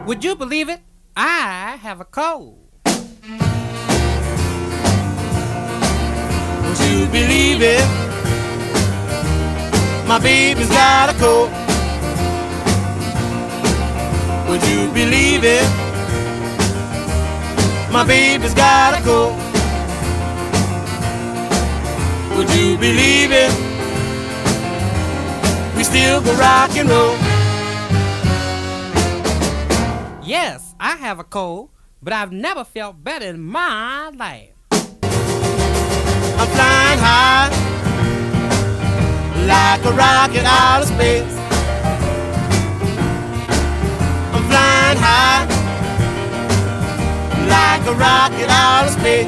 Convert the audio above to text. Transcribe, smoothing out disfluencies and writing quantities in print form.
Would you believe it? I have a cold. Would you believe it? My baby's got a cold. Would you believe it? My baby's got a cold. Would you believe it? We still go rock and roll. Yes, I have a cold, but I've never felt better in my life. I'm flying high like a rocket out of space. I'm flying high like a rocket out of space.